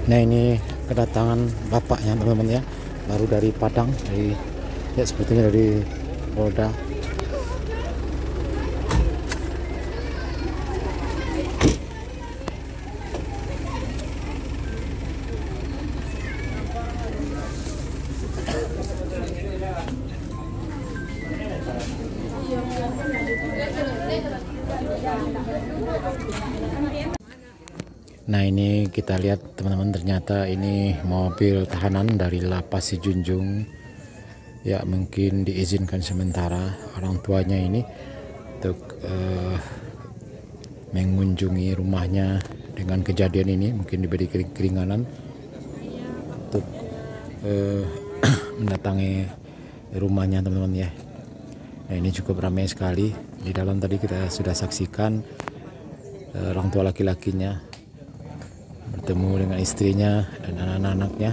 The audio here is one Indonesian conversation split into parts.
Nah, ini kedatangan bapaknya teman-teman ya, baru dari Padang, dari ya sebetulnya dari Polda. Nah, ini kita lihat teman-teman, ternyata ini mobil tahanan dari Lapas Sijunjung. Ya, mungkin diizinkan sementara orang tuanya ini untuk mengunjungi rumahnya dengan kejadian ini, mungkin diberi keringanan untuk mendatangi rumahnya teman-teman ya. Nah, ini cukup ramai sekali di dalam. Tadi kita sudah saksikan orang tua laki-lakinya bertemu dengan istrinya dan anak-anaknya.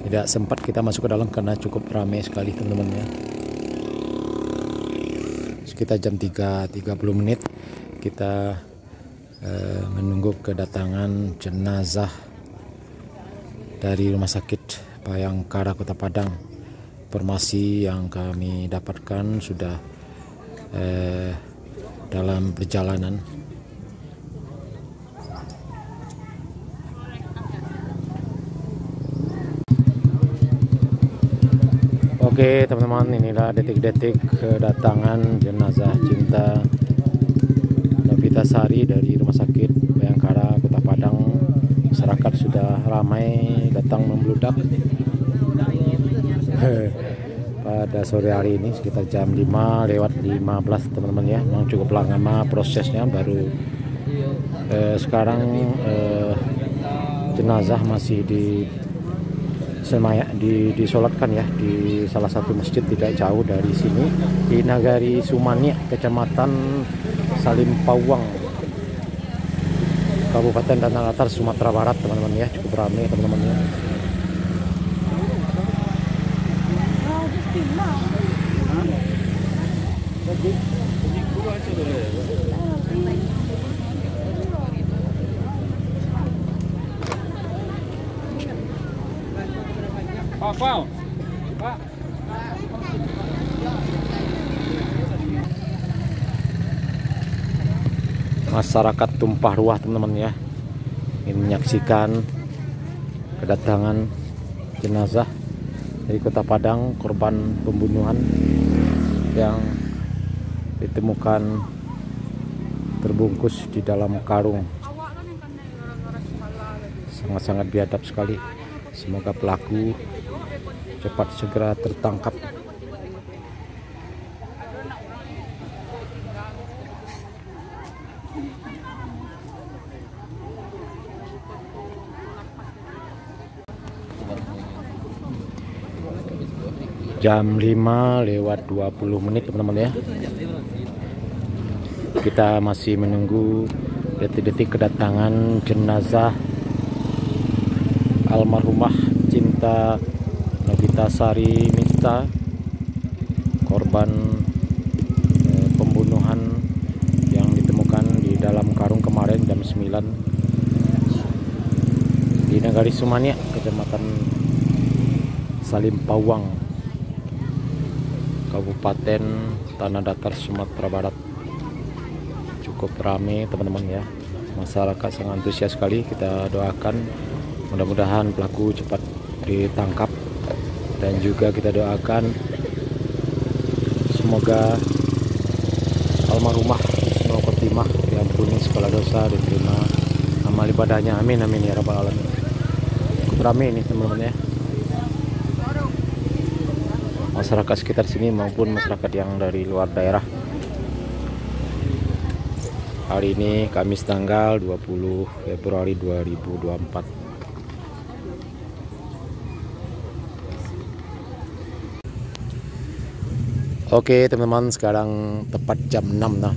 Tidak sempat kita masuk ke dalam karena cukup ramai sekali teman-teman ya. Sekitar jam 3.30 kita menunggu kedatangan jenazah dari Rumah Sakit Bayangkara Kota Padang. Informasi yang kami dapatkan sudah dalam perjalanan. Oke teman-teman, inilah detik-detik kedatangan jenazah Cinta Novitasari dari Rumah Sakit Bayangkara Kota Padang. Masyarakat sudah ramai datang membludak pada sore hari ini sekitar jam 5:15 teman-teman ya. Memang cukup lama prosesnya, baru sekarang jenazah masih disolatkan ya di salah satu masjid tidak jauh dari sini, di Nagari Sumaniak, Kecamatan Salimpawang, Kabupaten Tanah Datar, Sumatera Barat teman-teman ya. Cukup ramai teman-teman ya. Masyarakat tumpah ruah teman-teman ya, ingin menyaksikan kedatangan jenazah dari Kota Padang, korban pembunuhan yang ditemukan terbungkus di dalam karung. Sangat-sangat biadab sekali. Semoga pelaku cepat segera tertangkap. Jam 5:20 teman-teman ya. Kita masih menunggu detik-detik kedatangan jenazah almarhumah Cinta Novitasari Mista, korban pembunuhan yang ditemukan di dalam karung kemarin jam 9 di Nagari Sumaniak, Kecamatan Salimpawang, Kabupaten Tanah Datar, Sumatera Barat. Cukup ramai teman-teman ya, masyarakat sangat antusias sekali. Kita doakan mudah-mudahan pelaku cepat ditangkap, dan juga kita doakan semoga almarhumah Husnul Khotimah diampuni segala dosa, diterima amal ibadahnya, amin amin ya rabbal alamin. Cukup ramai ini teman-teman ya, masyarakat sekitar sini maupun masyarakat yang dari luar daerah. Hari ini Kamis tanggal 20 Februari 2024. Oke teman-teman, sekarang tepat jam 6 nah.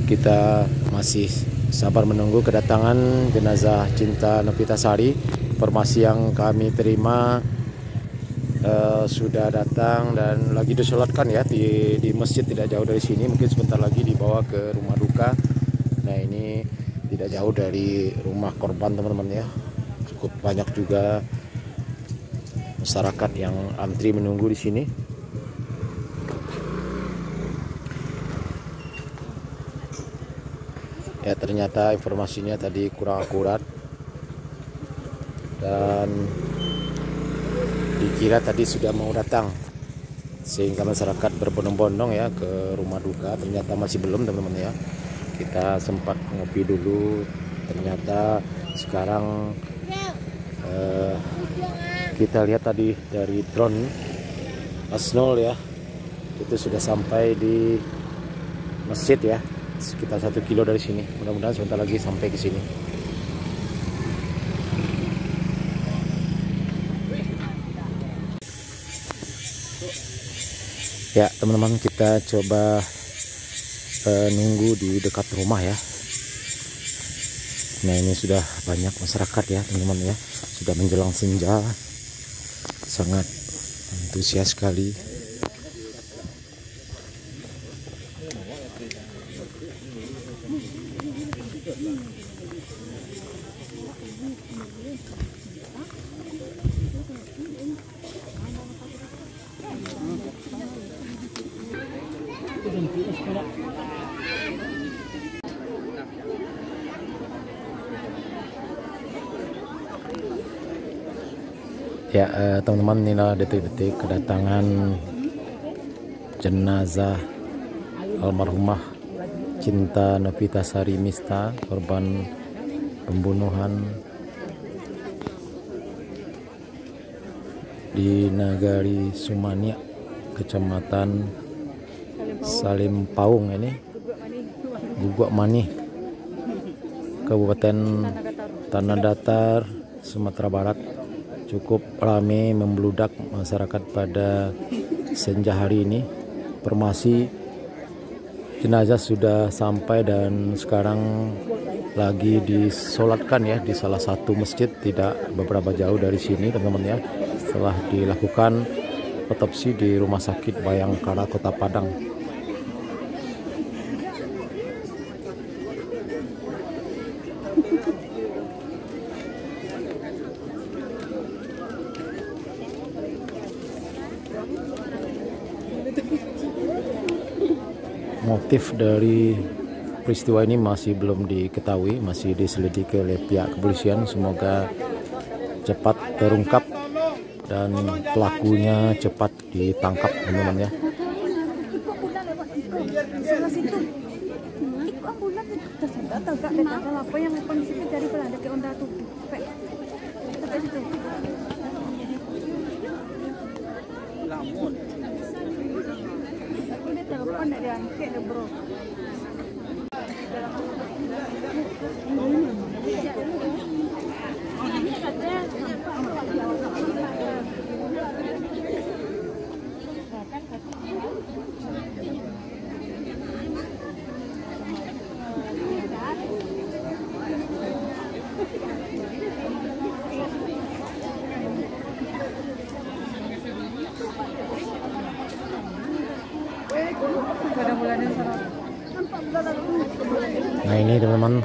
Kita masih sabar menunggu kedatangan jenazah Cinta Novitasari. Informasi yang kami terima sudah datang dan lagi disolatkan ya di masjid tidak jauh dari sini. Mungkin sebentar lagi dibawa ke rumah duka. Nah, ini tidak jauh dari rumah korban teman-teman ya. cukup banyak juga masyarakat yang antri menunggu di sini. Ya, ternyata informasinya tadi kurang akurat dan dikira tadi sudah mau datang, sehingga masyarakat berbondong-bondong ya ke rumah duka. Ternyata masih belum, teman-teman ya. Kita sempat ngopi dulu, ternyata sekarang kita lihat tadi dari drone Asnol ya, itu sudah sampai di masjid ya, sekitar 1 kilo dari sini. Mudah-mudahan sebentar lagi sampai ke sini. Ya teman-teman, kita coba nunggu di dekat rumah ya. Nah, ini sudah banyak masyarakat ya teman-teman ya, sudah menjelang senja, sangat antusias sekali. Ya teman-teman, inilah detik-detik kedatangan jenazah almarhumah Cinta Novitasari Mista, korban pembunuhan di Nagari Sumania, Kecamatan Salim Paung ini, Guguk Mani, Kabupaten Tanah Datar, Sumatera Barat. Cukup ramai membludak masyarakat pada senja hari ini. Informasi jenazah sudah sampai dan sekarang lagi disolatkan ya di salah satu masjid tidak beberapa jauh dari sini teman-teman ya, setelah dilakukan otopsi di Rumah Sakit Bayangkara Kota Padang. Motif dari peristiwa ini masih belum diketahui, masih diselidiki oleh pihak kepolisian. Semoga cepat terungkap dan pelakunya cepat ditangkap teman-teman ya. Nah, ini teman-teman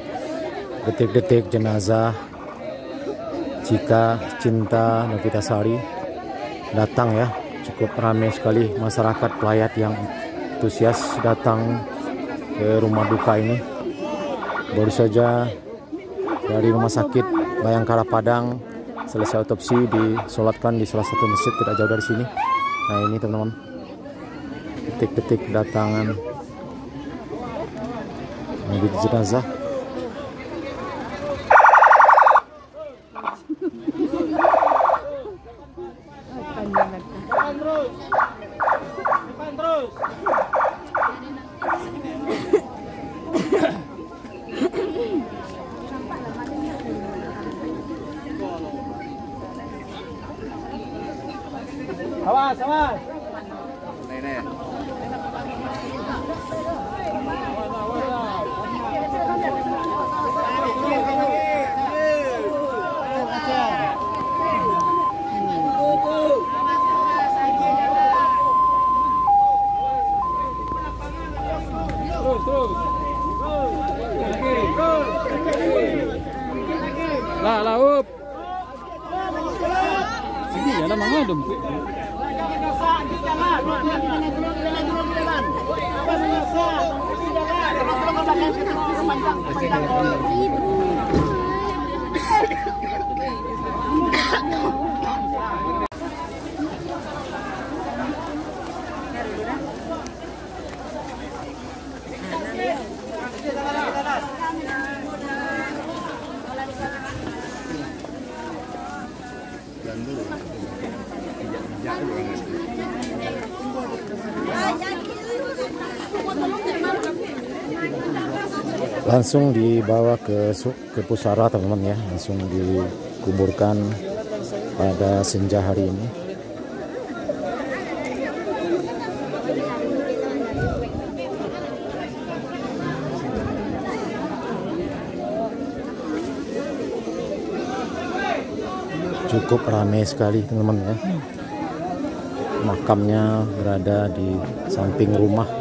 detik-detik jenazah Cika Cinta Novitasari datang ya. Cukup ramai sekali masyarakat pelayat yang antusias datang ke rumah duka ini. Baru saja dari Rumah Sakit Bayangkara Padang selesai otopsi, disolatkan di salah satu masjid tidak jauh dari sini. Nah, ini teman-teman detik-detik kedatangan jenazah. Awas, awas. Terus. Lah, up. Iya lah mangga dong. Langsung dibawa ke pusara teman-teman ya, langsung dikuburkan pada senja hari ini. Cukup ramai sekali teman-teman ya. Makamnya berada di samping rumah.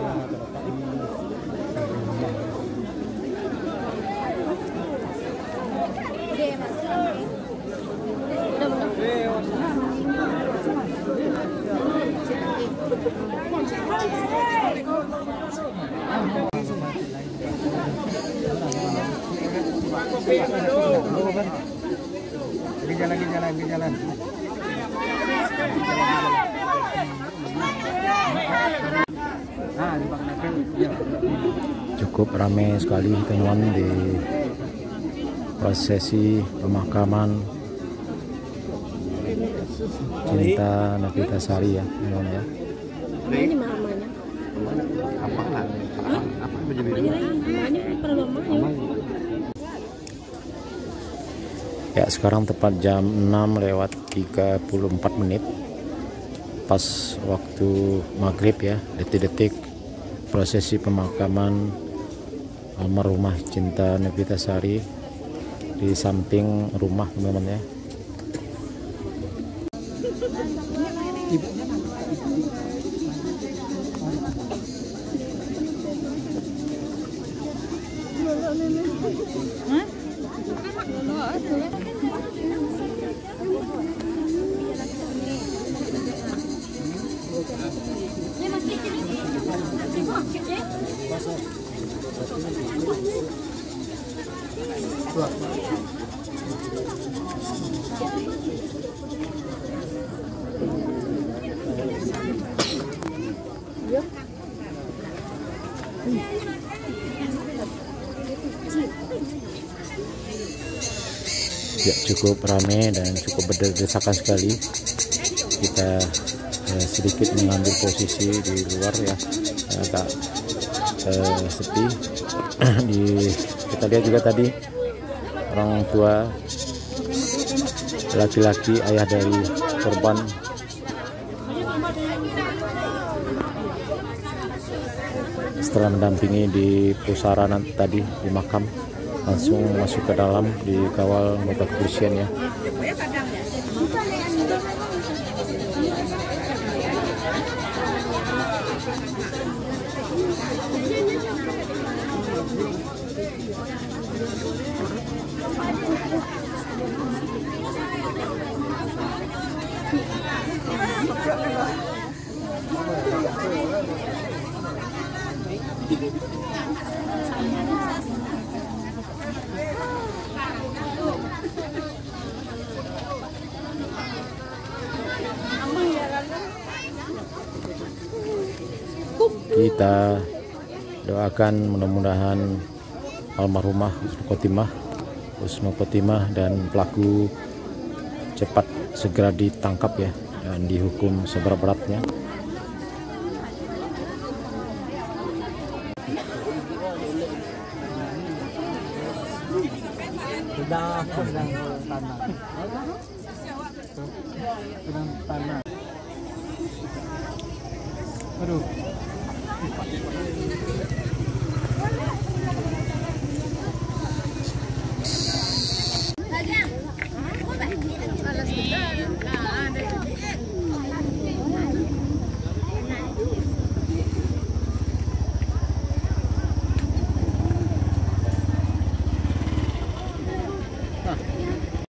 Jalan. Cukup ramai sekali teman-teman di prosesi pemakaman Cinta Novitasari ya teman-teman ya. Ini mamanya. Apa lah? Apa menjadi Mamanya pernah mamanya. Ya, sekarang tepat jam 6:34 pas waktu maghrib ya, detik-detik prosesi pemakaman almarhumah Cinta Novitasari di samping rumah teman-teman ya. Ya, cukup ramai dan cukup berdesakan sekali. Kita sedikit mengambil posisi di luar ya, agak sepi. Kita lihat juga tadi orang tua laki-laki ayah dari korban setelah mendampingi di pusara tadi di makam, langsung masuk ke dalam dikawal anggota kepolisian ya. Kita doakan mudah-mudahan almarhumah Husnul Khotimah dan pelaku cepat segera ditangkap ya dan dihukum seberat-beratnya. tanah. Aduh.